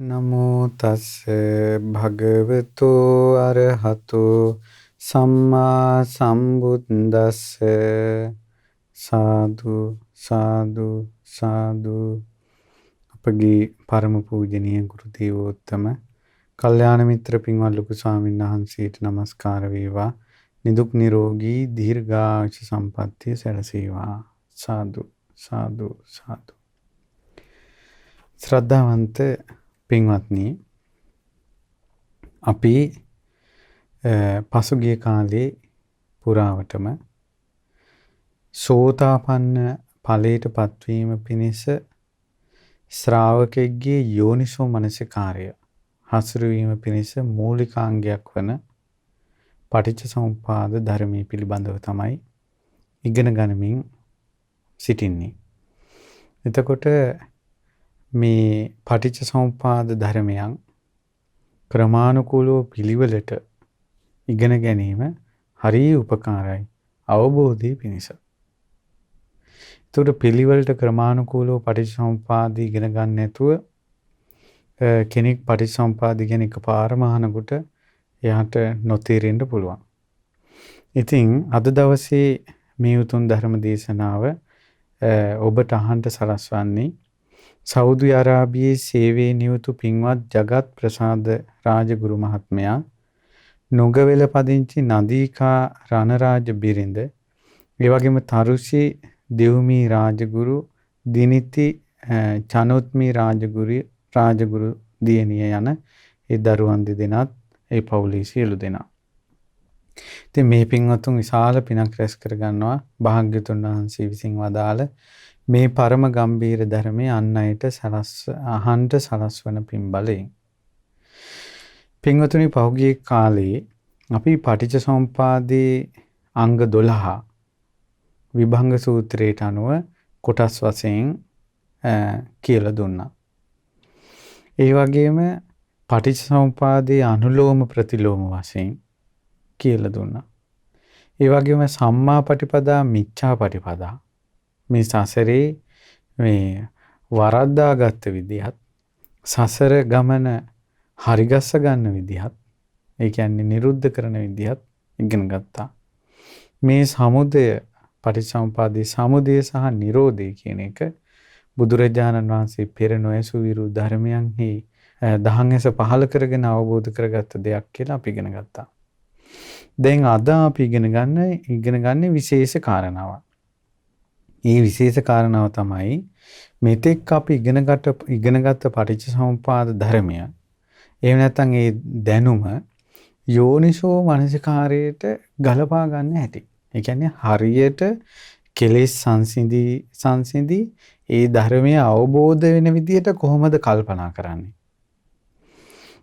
නමෝ තස්ස භගවතු අරහතු සම්මා සම්බුද්දස්ස සාදු සාදු සාදු. අපගේ පරම පූජනීය ගුරු දේවෝත්තම කල්යාණ මිත්‍ර පින්වත් ලොකු ස්වාමීන් වහන්සේට নমස්කාර වේවා. නිදුක් නිරෝගී දීර්ඝායුෂ සම්පන්නිය සැලසේවා. සාදු සාදු සාදු. ශ්‍රද්ධාවන්ත පින්වත්නි, අපි පසුගිය කාලේ පුරාවටම සෝතාපන්න ඵලයට පත්වීම පිණිස ශ්‍රාවකෙක්ගේ යෝනිසෝ මනසිකාරය හසුරුවීම පිණිස මූලිකාංගයක් වන පටිච්චසමුප්පාද ධර්මයේ පිළිබඳව තමයි ඉගෙන ගනිමින් සිටින්නේ. එතකොට මේ පටිච්චසමුප්පාද ධර්මයන් ක්‍රමානුකූලව පිළිවෙලට ඉගෙන ගැනීම හරිය උපකාරයි අවබෝධය පිණිස. ඒකට පිළිවෙලට ක්‍රමානුකූලව පටිච්චසමුප්පාද ඉගෙන ගන්න නැතුව කෙනෙක් පටිච්චසමුප්පාද ගැන එකපාරම අහනකොට එයාට නොතේරෙන්න පුළුවන්. ඉතින් අද දවසේ මේ උතුම් ධර්ම දේශනාව ඔබට අහන්න සලස්වන්නේ සෞදි අරාබියේ සේවයේ නියුතු පින්වත් ජගත් ප්‍රසාද රාජගුරු මහත්මයා, නුගවැල පදිංචි නදීකා රණරාජ බිරිඳ, ඒ වගේම තරුෂි දෙව්මී රාජගුරු, දිනිති චනොත්මි රාජගුරු දියණිය යන ඒ දරුවන් දෙදෙනාත් ඒ පවුලේ සියලු දෙනා. ඉතින් මේ පින්වතුන් විශාල පිනක් රැස් කර ගන්නවා භාග්‍යතුන් වහන්සේ විසින් වදාළ මේ පරම ගම්බීර ධර්මයේ අන් අයට අහන්ට සලස්වන පින් බලයෙන්. පින්වතුනි, පහුගිය කාලේ අපි පටිච්චසමුප්පාදේ අංග 12 විභංග සූත්‍රයට අනුව කොටස් වශයෙන් කියලා දුන්නා. ඒ වගේම පටිච්චසමුප්පාදේ අනුලෝම ප්‍රතිලෝම වශයෙන් කියලා දුන්නා. ඒ වගේම සම්මා පටිපදා මිච්ඡා පටිපදා මේ සසරේ මේ වරද්දාගත් විදිහත්, සසර ගමන හරිගස්ස ගන්න විදිහත්, ඒ කියන්නේ නිරුද්ධ කරන විදිහත් ඉගෙන ගත්තා. මේ සමුදය පටිච්චසමුපාදයේ සමුදය සහ නිරෝධය කියන එක බුදුරජාණන් වහන්සේ පෙර නොඇසු විරු ධර්මයන්හි දහංගස පහල කරගෙන අවබෝධ කරගත්ත දෙයක් කියලා අපි ඉගෙන ගත්තා. දැන් අද අපි ඉගෙන ගන්න විශේෂ කාරණාවක්. මේ විශේෂ කාරණාව තමයි මෙතෙක් අපි ඉගෙනගත්ත පටිච්චසමුප්පාද ධර්මය. එහෙම නැත්නම් ඒ දැනුම යෝනිසෝ මනසිකාරයට ගලපා ගන්න හැටි. ඒ කියන්නේ හරියට කෙලෙස් සංසිඳී ඒ ධර්මය අවබෝධ වෙන විදිහට කොහොමද කල්පනා කරන්නේ?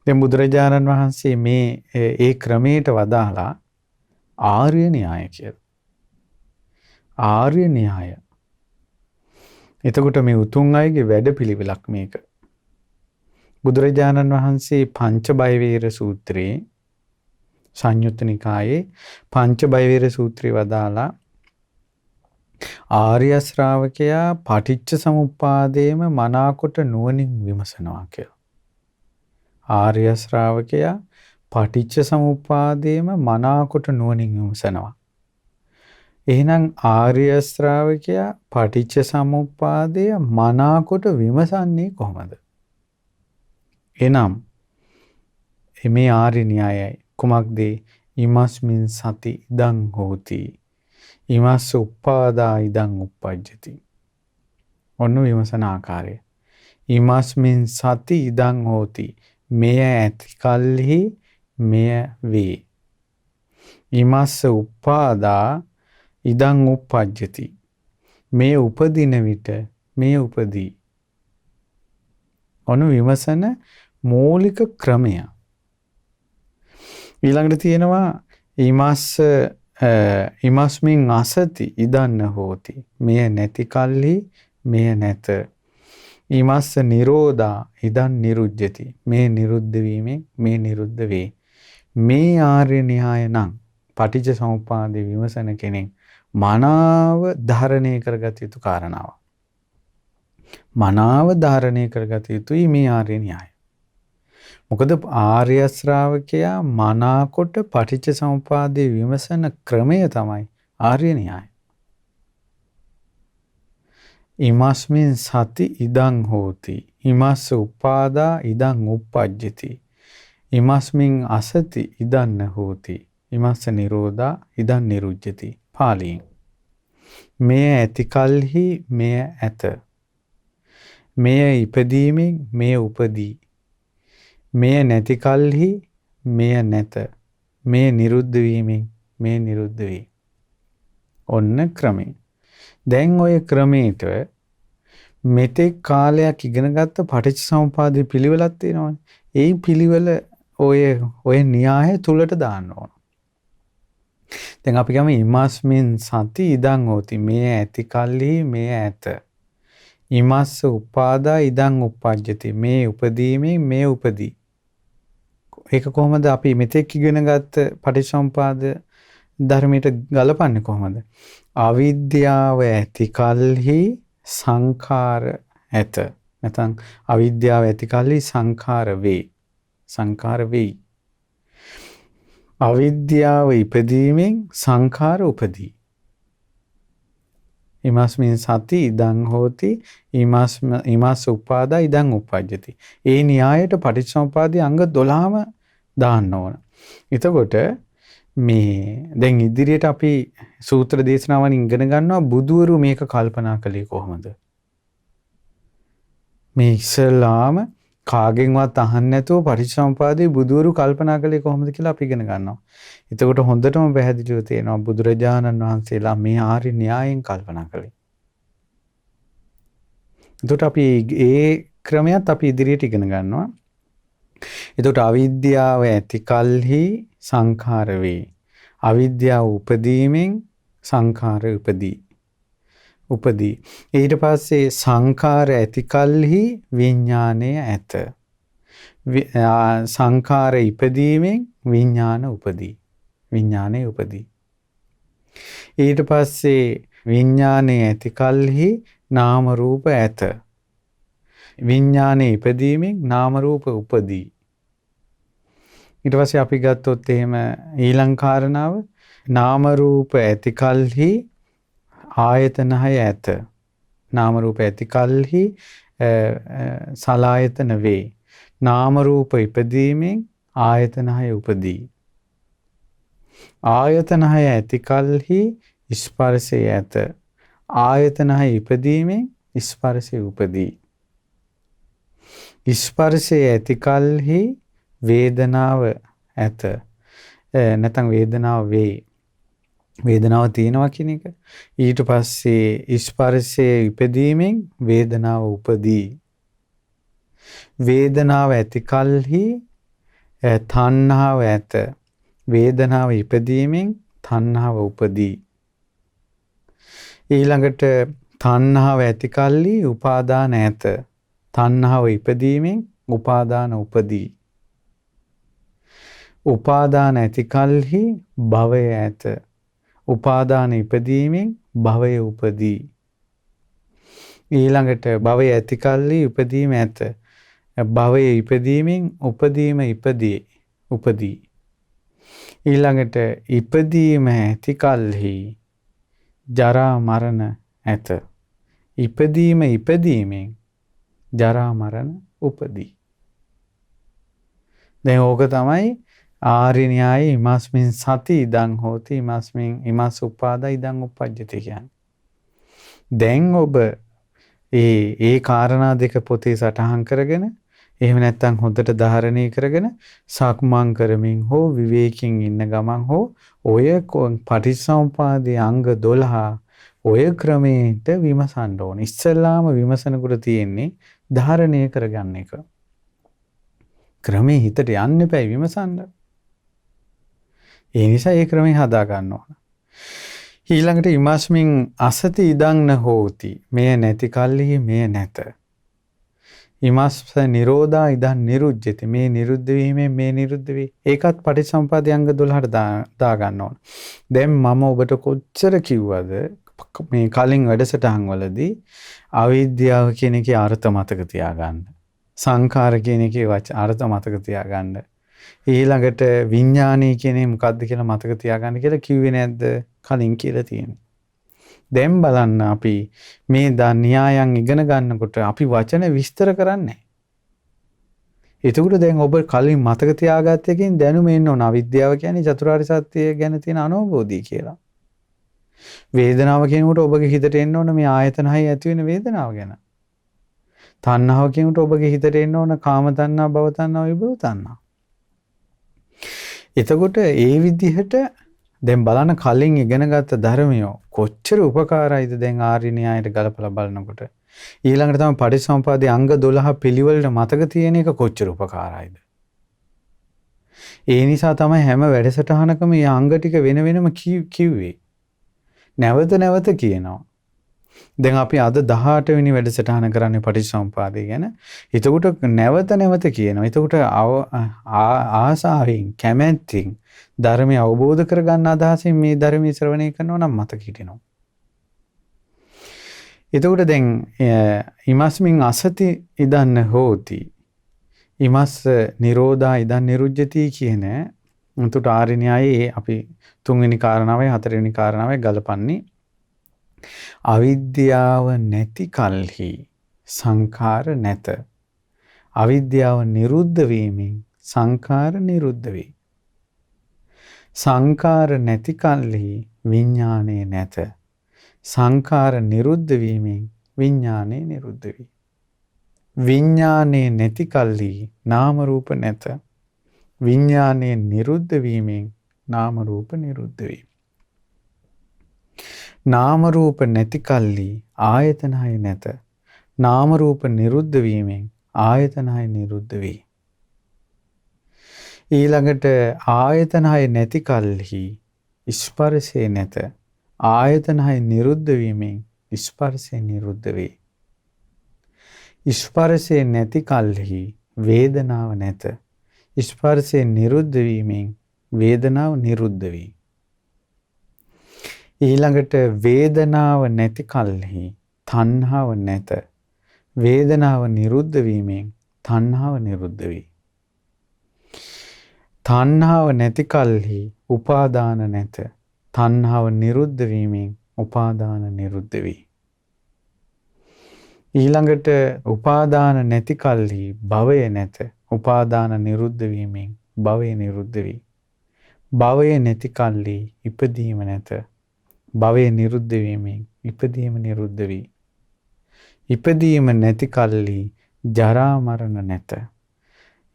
දැන් බුදුරජාණන් වහන්සේ මේ ඒ ක්‍රමයට වදාලා ආර්ය න්‍යාය කියලා. ආර්ය න්‍යාය. එතකොට මේ උතුම් අයගේ වැඩපිළිවෙලක් මේක. බුදුරජාණන් වහන්සේ පංච බයවේර සූත්‍රයේ සංයුත්ත නිකායේ පංච බයවේර සූත්‍රය වදාලා ආර්ය ශ්‍රාවකයා පටිච්ච සමුප්පාදේම මනාකොට නුවණින් විමසනවා කියලා. ආර්ය ශ්‍රාවකයා පටිච්ච සමුප්පාදේම මනාකොට නුවණින් විමසනවා. එහෙනම් ආර්ය ශ්‍රාවකයා පටිච්ච සමුප්පාදය මනාකොට විමසන්නේ කොහොමද? එනම් මේ ආර්ය න්‍යායයි කුමක්ද? ඉමස්මින් සති ඉදං හෝති, ඉමස්ස උප්පාදා ඉදං උප්පජ්ජති. ඔන්න විමසන ආකාරය. ඉමස්මින් සති ඉදං හෝති, මෙය ඇති කල්හි මෙය වේ. ඉමස්ස උප්පාදා ඉදං උප්පජ්ජති, මේ උපදින විට මේ උපදී. ඔන්න විමසන මූලික ක්‍රමය. ඊළඟට තියෙනවා ඉමස්මින් අසති ඉදන්න හෝති, මෙය නැති කල්හි මෙය නැත. ඉමස්ස නිරෝධා ඉදන් නිරුද්ධති, මේ නිරුද්ධ වීමෙන් මේ නිරුද්ධ වේ. මේ ආර්ය න්‍යාය නම් පටිච්ච සමුප්පාදේ විමසන කෙනෙක් මනාව ධාරණය කරගත යුතු කාරණාවක්. මනාව ධාරණය කරගත යුතුයි මේ ආර්ය න්‍යාය. මොකද ආර්ය ශ්‍රාවකයා මනාකොට පටිච්ච සමුපාදයේ විමසන ක්‍රමය තමයි ආර්ය න්‍යාය. ඉමස්මින් සති ඉදං හෝති. ඉමස්ස උපාදා ඉදං uppajjati. ඉමස්මින් අසති ඉදං න හෝති. ඉමස්ස නිරෝධා ඉදං නිරුජ්ජති. පාලියෙන්. මෙය ඇති කල්හි මෙය ඇත. මෙය ඉපදීමෙන් මෙය උපදී. මෙය නැති කල්හි මෙය නැත. මෙය නිරුද්ධ වීමෙන් මෙය නිරුද්ධ වේ. ඔන්න ක්‍රමය. දැන් ඔය ක්‍රමයට මෙතෙක් කාලයක් ඉගෙනගත්ත පටිච්චසමුපාදයේ පිළිවෙලක් තියෙනවානේ. ඒ පිළිවෙල ඔය න්‍යාය තුලට දාන්න ඕන. දැන් අපි ගමු ඉමස්මින් සති ඉදං හෝති. මේ ඇති කල්හි මේ ඇත. ඉමස්ස උපාදා ඉදං uppajjati. මේ උපදීමෙන් මේ උපදී. ඒක කොහොමද අපි මෙතෙක් ඉගෙනගත්ත පටිච්චසමුපාද ධර්මයට ගලපන්නේ කොහොමද? අවිද්‍යාව ඇති කල්හි සංඛාර ඇත. නැත්නම් අවිද්‍යාව ඇති කල්හි සංඛාර වේ. සංඛාර වෙයි. අවිද්‍යාව ඉපදීමෙන් සංඛාර උපදී. ඉමස්මින් සති ඉදං හෝති. ඉමස්ස උපාදා ඉදං uppajjati. ඒ න්‍යායට පටිච්චසමුපාදයේ අංග 12ම දාන්න ඕන. එතකොට මේ දැන් ඉදිරියට අපි සූත්‍ර දේශනාවන් ඉගෙන ගන්නවා බුදුවරු මේක කල්පනා කළේ කොහොමද? මේ ඉස්සලාම කාගෙන්වත් අහන්න නැතුව පටිච්චසමුපාදයේ බුදුවරු කල්පනා කළේ කොහොමද කියලා අපි ඉගෙන ගන්නවා. එතකොට හොඳටම පැහැදිලිව තේනවා බුදුරජාණන් වහන්සේලා මේ ආර්ය න්‍යායෙන් කල්පනා කළේ. එතකොට අපි ඒ ක්‍රමයක් අපි ඉදිරියට ඉගෙන ගන්නවා. එතකොට අවිද්‍යාව ඇති කල්හි සංඛාර වේ. අවිද්‍යාව උපදීමෙන් සංඛාර උපදී. ඊට පස්සේ සංඛාර ඇති කල්හි විඥානය ඇත. සංඛාර ඉපදීමෙන් විඥාන උපදී. විඥානය උපදී. ඊට පස්සේ විඥානය ඇති කල්හි නාම රූප ඇත. විඥානයේ ඉපදීමෙන් නාම රූප උපදී. ඊට පස්සේ අපි ගත්තොත් එහෙම ඊළඟ කාරණාව නාම රූප ඇති කල්හි ආයතන 6 ඇත. නාම රූප ඇති කල්හි සලආයතන වේ. නාම රූප ඉපදීමෙන් ආයතන 6 උපදී. ආයතන 6 ඇති කල්හි ස්පර්ශය ඇත. ආයතන 6 ඉපදීමෙන් ස්පර්ශය උපදී. ස්පර්ශය ඇති කල්හි වේදනාව ඇත. නැත්නම් වේදනාව වේ. වේදනාව තියෙනවා කියන එක. ඊට පස්සේ ස්පර්ශයේ ඉපදීමෙන් වේදනාව උපදී. වේදනාව ඇති කල්හි තණ්හාව ඇත. වේදනාව ඉපදීමෙන් තණ්හාව උපදී. ඊළඟට තණ්හාව ඇති කල්හි උපාදාන ඇත. තණ්හාව ඉපදීමෙන් උපාදාන උපදී. උපාදාන ඇති කල්හි භවය ඇත. උපාදාන ඉපදීමෙන් භවය උපදී. ඊළඟට භවය ඇති කල්හි උපදීම ඇත. භවය ඉපදීමෙන් උපදීම උපදී. ඊළඟට ඉපදීම ඇති කල්හි ජරා මරණ ඇත. ඉපදීමෙන් ජරා මරණ උපදී. දැන් ඕක තමයි ආර්ය න්‍යායේ ඉමස්මින් සති ඉදං හෝති. ඉමස්ස උපාදා ඉදං uppajjati කියන්නේ. දැන් ඔබ ඒ කාරණා දෙක පොතේ සටහන් කරගෙන එහෙම නැත්නම් හොඳට ධාරණය කරගෙන සක්මන් කරමින් හෝ විවේකයෙන් ඉන්න ගමන් හෝ ඔය පටිච්චසමුපාදයේ අංග 12 ඔය ක්‍රමයට විමසන්න ඕන. ඉස්සෙල්ලාම විමසනකොට තියෙන්නේ ධාරණය කරගන්න එක. ක්‍රමේ හිතට යන්න එපා විමසන්න. ඒ නිසා ඒ ක්‍රමේ හදා ගන්න ඕන. ඊළඟට ඉමස්මින් අසති ඉදං න හෝති. මෙය නැති කල්හි මෙය නැත. ඉමස්ස නිරෝධා ඉදං නිරුජ්ජති. මේ නිරුද්ධ වීමෙන් මේ නිරුද්ධ වේ. ඒකත් පටිච්චසමුපාදයේ අංග 12ට දා ගන්න ඕන. දැන් මම ඔබට කොච්චර කිව්වද මේ කලින් වැඩසටහන් වලදී අවිද්‍යාව කියන එකේ අර්ථ මතක තියාගන්න. සංඛාර කියන එකේ අර්ථ මතක තියාගන්න. ඊළඟට විඥානය කියන්නේ මොකක්ද කියලා මතක තියාගන්න කියලා කිව්වේ නැද්ද? කලින් කියලා තියෙනවා. දැන් බලන්න අපි මේ න්‍යායන් ඉගෙන ගන්නකොට අපි වචන විස්තර කරන්නේ. එතකොට දැන් ඔබ කලින් මතක තියාගත්ත එකෙන් දැනුම එන්න ඕන. අවිද්‍යාව කියන්නේ චතුරාර්ය සත්‍ය ගැන තියෙන අනවබෝධය කියලා. වේදනාව කියනකොට ඔබගේ හිතට එන්න ඕන මේ ආයතන හය ඇති වෙන වේදනාව ගැන. තණ්හාව කියනකොට ඔබගේ හිතට එන්න ඕන කාම තණ්හා, භව තණ්හා, විභව තණ්හා. එතකොට ඒ විදිහට දැන් බලන්න කලින් ඉගෙනගත්ත ධර්මය කොච්චර උපකාරයිද දැන් ආර්ය න්‍යායයට ගලපලා බලනකොට. ඊළඟට තමයි පටිච්චසමුපාදයේ අංග 12 පිළිවෙලට මතක තියෙන එක කොච්චර උපකාරයිද. ඒ නිසා තමයි හැම වැඩසටහනකම මේ අංග ටික වෙන වෙනම කිව්වේ. නැවත නැවත කියනවා. දැන් අපි අද 18 වෙනි වැඩසටහන කරන්නේ පටිච්චසමුපාදය ගැන. එතකොට නැවත නැවත කියනවා. එතකොට ආසාවෙන් කැමැත්තෙන් ධර්මය අවබෝධ කරගන්න අදහසින් මේ ධර්මයේ ශ්‍රවණය කරනවා නම් මතක හිටිනවා. එතකොට දැන් ඉමස්මින් අසති ඉදන්න හෝති. ඉමස් නිරෝධා ඉදන් නිරුජ්ජති කියන උන්ට ආර්ය න්‍යායයේ අපි 3 වෙනි කාරණාවයි 4 වෙනි කාරණාවයි ගලපන්නේ අවිද්‍යාව නැති කල්හි සංඛාර නැත. අවිද්‍යාව නිරුද්ධ වීමෙන් සංඛාර නිරුද්ධ වේ. සංඛාර නැති කල්හි විඥානේ නැත. සංඛාර නිරුද්ධ වීමෙන් විඥානේ නිරුද්ධ වේ. විඥානේ නැති කල්හි නාම රූප නැත. විඥානේ නිරුද්ධ වීමෙන් නාම රූප නිරුද්ධ වේ. නාම රූප නැති කල්හි ආයතන හය නැත. නාම රූප නිරුද්ධ වීමෙන් ආයතන හය නිරුද්ධ වේ. ඊළඟට ආයතන හය නැති කල්හි ස්පර්ශය නැත. ආයතන හය නිරුද්ධ වීමෙන් ස්පර්ශය නිරුද්ධ වේ. ස්පර්ශය නැති කල්හි වේදනාව නැත. ස්පර්ශය නිරුද්ධ වීමෙන් වේදනාව නිරුද්ධ වේ. ඊළඟට වේදනාව නැති කල්හි තණ්හාව නැත. වේදනාව නිරුද්ධ වීමෙන් තණ්හාව නිරුද්ධ වේ. තණ්හාව නැති කල්හි උපාදාන නැත. තණ්හාව නිරුද්ධ වීමෙන් උපාදාන නිරුද්ධ වේ. ඊළඟට උපාදාන නැති කල්හි භවය නැත. උපාදාන නිරුද්ධ වීමෙන් භවය නිරුද්ධ වේ. භවය නැති කල්හි ඉපදීම නැත. භවය නිරුද්ධ වීමෙන් ඉපදීම නිරුද්ධ වේ. ඉපදීම නැති කල්හි ජරා මරණ නැත.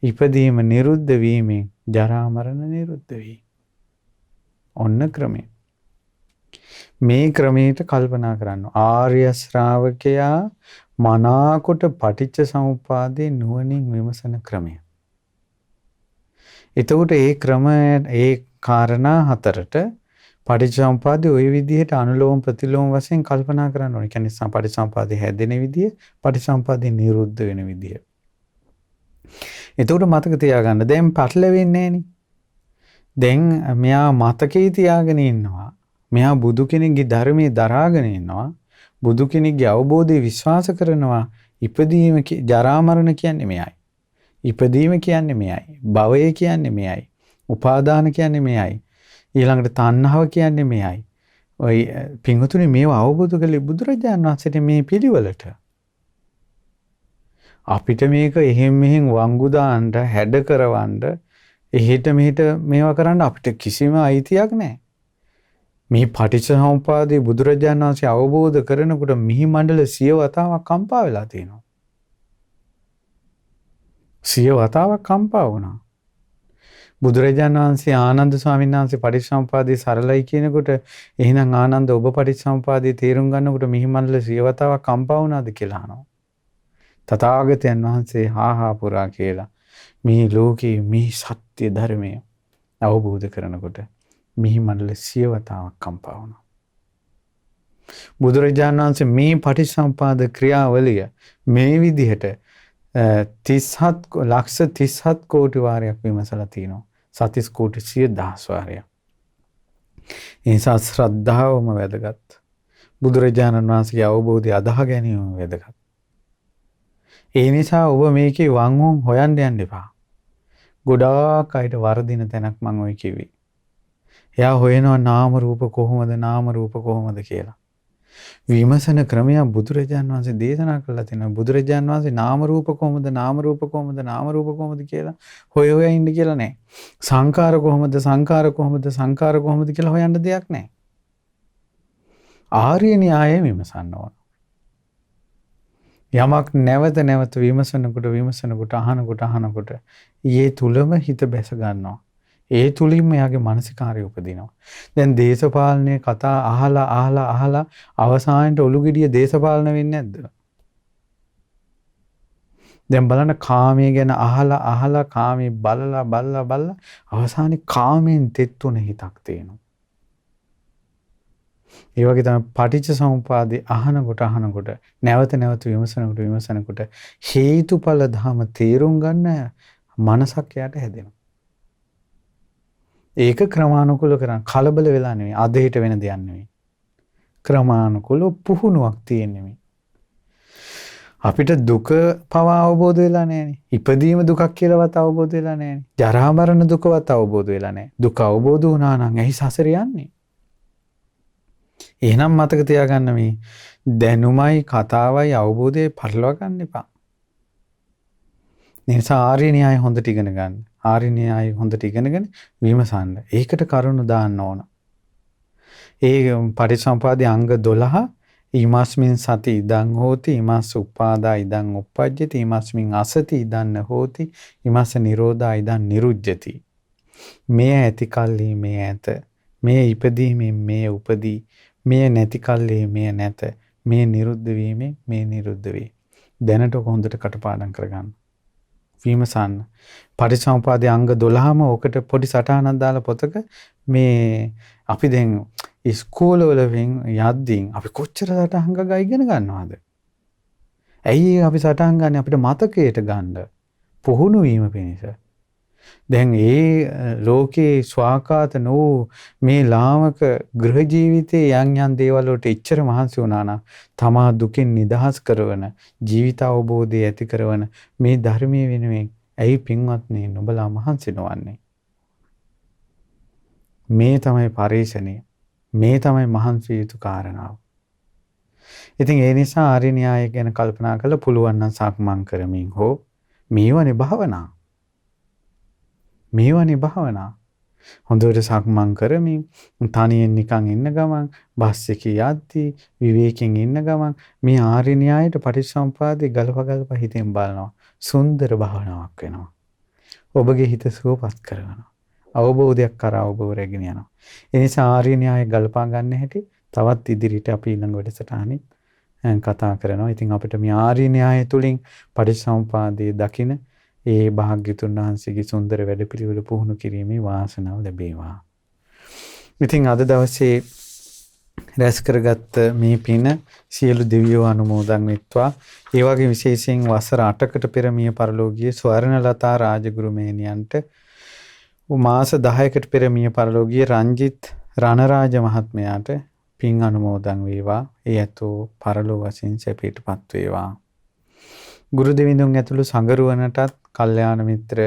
ඉපදීම නිරුද්ධ වීමෙන් ජරා මරණ නිරුද්ධ වේ. ඔන්න ක්‍රමය. මේ ක්‍රමයට කල්පනා කරන්න. ආර්ය ශ්‍රාවකයා මනාකොට පටිච්ච සමුප්පාදේ නුවණින් විමසන ක්‍රමය. එතකොට ඒ ඒ කාරණා හතරට පටිච්චසමුපාදේ ওই විදිහට අනුලෝම ප්‍රතිලෝම වශයෙන් කල්පනා කරන්න ඕනේ. කියන්නේ පටිච්චසමුපාදේ හැදෙන විදිය, පටිච්චසමුපාදේ නිරුද්ධ වෙන විදිය. එතකොට මතක තියාගන්න දැන් පටලවෙන්නේ නැහෙනි. දැන් මෙයා මතකේ තියාගෙන ඉන්නවා. මෙයා බුදු කෙනෙක්ගේ ධර්මයේ දරාගෙන ඉන්නවා. බුදු කෙනෙක්ගේ අවබෝධය විශ්වාස කරනවා. ඉපදීම ජරා මරණ කියන්නේ මෙයයි. ඉපදීම කියන්නේ මෙයයි. භවය කියන්නේ මෙයයි. උපාදාන කියන්නේ මෙයයි. ඊළඟට තණ්හාව කියන්නේ මෙයයි. ඔය පින්වතුනි මේව අවබෝධ කළේ බුදුරජාණන් වහන්සේට මේ පිළිවෙලට. අපිට මේක එහෙම් මෙහෙම් වංගු දාන්න, හැඩ කරවන්න, එහෙට මෙහෙට මේවා කරන්න අපිට කිසිම අයිතියක් නැහැ. මේ පටිච්චසමුපාදේ බුදුරජාණන් වහන්සේ අවබෝධ කරනකොට මිහි මණ්ඩල 100 වතාවක් කම්පා වෙලා තියෙනවා. 100 වතාවක් කම්පා වුණා. බුදුරජාණන් වහන්සේ ආනන්ද ස්වාමීන් වහන්සේ පටිච්චසමුපාදේ සරලයි කියනකොට එහෙනම් ආනන්ද ඔබ පටිච්චසමුපාදේ තේරුම් ගන්නකොට මිහි මණ්ඩල 100 වතාවක් කම්පා වුණාද කියලා අහනවා. තථාගතයන් වහන්සේ හා පුරා කියලා මේ ලෝකේ මේ සත්‍ය ධර්මය අවබෝධ කරනකොට මිහි මණ්ඩල 100 වතාවක් කම්පා වුණා. බුදුරජාණන් වහන්සේ මේ පටිච්චසමුපාද ක්‍රියාවලිය මේ විදිහට 37 ලක්ෂ 37 කෝටි වාරයක් විමසලා තිනවා. සතිස් කෝටි 100,000 වාරයක්. ඒ නිසා ශ්‍රද්ධාවම වැදගත්. බුදුරජාණන් වහන්සේගේ අවබෝධය අදාහ ගැනීම වැදගත්. ඒ නිසා ඔබ මේකේ වංගුම් හොයන්න යන්න එපා. ගොඩාක් අයට වර්ධින තැනක් මම ඔය කිව්වේ. එයා හොයනවා නාම රූප කොහොමද කියලා. විමසන ක්‍රමය බුදුරජාන් වහන්සේ දේශනා කළා තියෙනවා. බුදුරජාන් වහන්සේ නාම රූප කොහොමද කියලා හොය ඉන්න කියලා නෑ. සංකාර කොහොමද කියලා හොයන්න දෙයක් නෑ. ආර්ය න්‍යායය විමසන්න ඕන. යමක් නැවත විමසනකොට අහනකොට ඊයේ තුලම හිත බැස ගන්නවා. ඒ තුලින්ම එයාගේ මානසිකාරය උපදිනවා. දැන් දේශපාලනයේ කතා අහලා අවසානයේ ඔලුගෙඩිය දේශපාලන වෙන්නේ නැද්ද? දැන් බලන්න කාමයේ ගැන අහලා කාමයේ බලලා අවසානයේ කාමයෙන් තෙත්තුන හිතක් තියෙනවා. ඒ වගේ තමයි පටිච්ච සමුප්පාදේ අහනකොට නැවත විමසනකොට හේතුඵල ධම තේරුම් ගන්න මනසක් යට හැදෙනවා. ඒක ක්‍රමානුකූලව කරන්න කලබල වෙලා නෙවෙයි අදහිට වෙන දෙයක් නෙවෙයි. ක්‍රමානුකූලව පුහුණුවක් තියෙන්නේ. අපිට දුක පවා අවබෝධ වෙලා නැහැනේ. ඉපදීම දුකක් කියලාවත් අවබෝධ වෙලා නැහැනේ. ජරා මරණ දුකවත් අවබෝධ වෙලා නැහැ. දුක අවබෝධ වුණා නම් ඇයි සසර යන්නේ? එහෙනම් මතක තියාගන්න මේ දැනුමයි කතාවයි අවබෝධය පරිලව ගන්න එපා. නිසා ආර්ය න්‍යාය හොඳට ඉගෙන ගන්න. ආර්ය න්‍යාය හොඳට ඉගෙනගෙන විමසන්න. ඒකට කරුණු දාන්න ඕන. ඒ පටිච්චසමුප්පාදයේ අංග 12 ඊමස්මින් සති ඉදං හෝති ඊමස්ස උපාදා ඉදං උප්පජ්ජති ඊමස්මින් අසති ඉදං හෝති ඊමස්ස නිරෝධා ඉදං නිරුජ්ජති. මේ ඇති කල්හි මේ ඇත. මේ ඉපදීමෙන් මේ උපදී. මේ නැති කල්හි මේ නැත. මේ නිරුද්ධ වීමෙන් මේ නිරුද්ධ වේ. දැනට හොඳට කටපාඩම් කරගන්න. විමසන්න. පටිච්චසමුපාදයේ අංග 12ම ඔකට පොඩි සටහනක් දාලා පොතක මේ අපි දැන් ඉස්කෝලවල යද්දී අපි කොච්චර සටහන් ගා ඉගෙන ගන්නවද? ඇයි අපි සටහන් ගන්න අපිට මතකයට ගන්න පුහුණු වීම පිණිස. දැන් ඒ ලෝකේ ස්වාකාත නෝ මේ ලාමක ගෘහ ජීවිතයේ යම් දේවල් වලට එච්චර මහන්සි වුණා නම් තමා දුකින් නිදහස් කරවන ජීවිත අවබෝධය ඇති කරවන මේ ධර්මයේ වෙනුවෙන් ඇයි පින්වත්නි නුඹලා මහන්සි නොවන්නේ? මේ තමයි පරිශ්‍රණය. මේ තමයි මහන්සි යුතු කාරණාව. ඉතින් ඒ නිසා ආර්ය න්‍යාය ගැන කල්පනා කරලා පුළුවන් නම් සක්මන් කරමින් හෝ මේවනේ භාවනා. හොඳට සක්මන් කරමින් තනියෙන් නිකන් ඉන්න ගමන් බස් එකේ යද්දී විවේකයෙන් ඉන්න ගමන් මේ ආර්ය න්‍යායට පටිච්චසමුපාදේ ගලප හිතෙන් බලනවා. සුන්දර භාවනාවක් වෙනවා. ඔබගේ හිත සුවපත් කරනවා. අවබෝධයක් කරා ඔබ රැගෙන යනවා. ඒ නිසා ආර්ය න්‍යාය ගලපා ගන්න හැටි තවත් ඉදිරියට අපි ඊළඟ වැඩසටහනින් කතා කරනවා. ඉතින් අපිට මේ ආර්ය න්‍යාය තුලින් පටිච්චසමුපාදයේ දකින ඒ භාග්‍යතුන් වහන්සේගේ සුන්දර වැඩපිළිවෙල පුහුණු කිරීමේ වාසනාව ලැබේවා. ඉතින් අද දවසේ රැස් කරගත්ත මේ පින සියලු දෙවියෝ අනුමෝදන් වෙත්වා. ඒ වගේ විශේෂයෙන් වසර 8කට පෙර මිය පරලෝකීය ස්වර්ණලතා රාජගුරු මෑණියන්ට මාස 10කට පෙර මිය පරලෝකීය රංජිත් රණරාජ මහත්මයාට පින් අනුමෝදන් වේවා. ඒ ඇතෝ පරලෝ වශයෙන් සැපයටපත් වේවා. ගුරු දෙවිඳුන් ඇතුළු සංගරුවනටත් කල්යාණ මිත්‍ර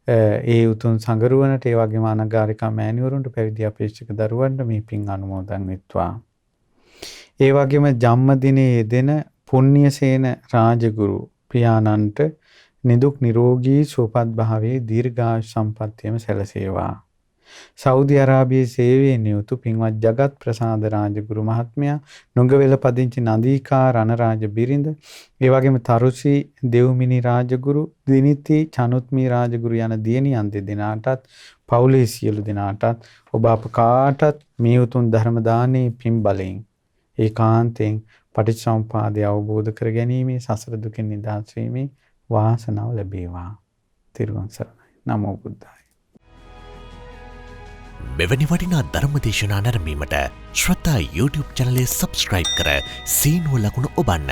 ඒ උතුම් සංගරුවනට ඒ වගේම අනගාരികා මෑණිවරුන්ට පැවිදි අපේක්ෂක දරුවන්ට මේ පින් අනුමෝදන් වෙත්වා. ඒ වගේම ජන්මදිනයේ යෙදෙන පුණ්‍යසේන රාජගුරු පියාණන්ට නිදුක් නිරෝගී සුවපත් භාවයේ දීර්ඝායු සම්පන්නියම සැලසේවා. සෞදි අරාබියේ සේවයේ නියුතු පින්වත් ජගත් ප්‍රසාද රාජගුරු මහත්මයා, නොගවෙල පදිංචි නදීකා රණරාජ බිරිඳ, ඒ වගේම තරුසි දෙව්මිනි රාජගුරු, දිනිති චනුත්මි රාජගුරු යන දියණියන් දෙදෙනාටත් පවුලේ සියලු දෙනාටත් ඔබ අප කාටත් මේ උතුම් ධර්ම දානයේ පින් බලයෙන් ඒකාන්තයෙන් පටිච්චසමුපාදය අවබෝධ කර ගැනීමේ සසර දුකින් නිදහස් වීමේ වාසනාව ලැබේවා. තිරුවන් සරණයි. නමෝ බුද්ධාය. මෙවැනි වටිනා ධර්මදේශනා නැරඹීමට ශ්‍රද්ධා YouTube චැනලය සබ්ස්ක්‍රයිබ් කර සීනුව ලකුණ ඔබන්න.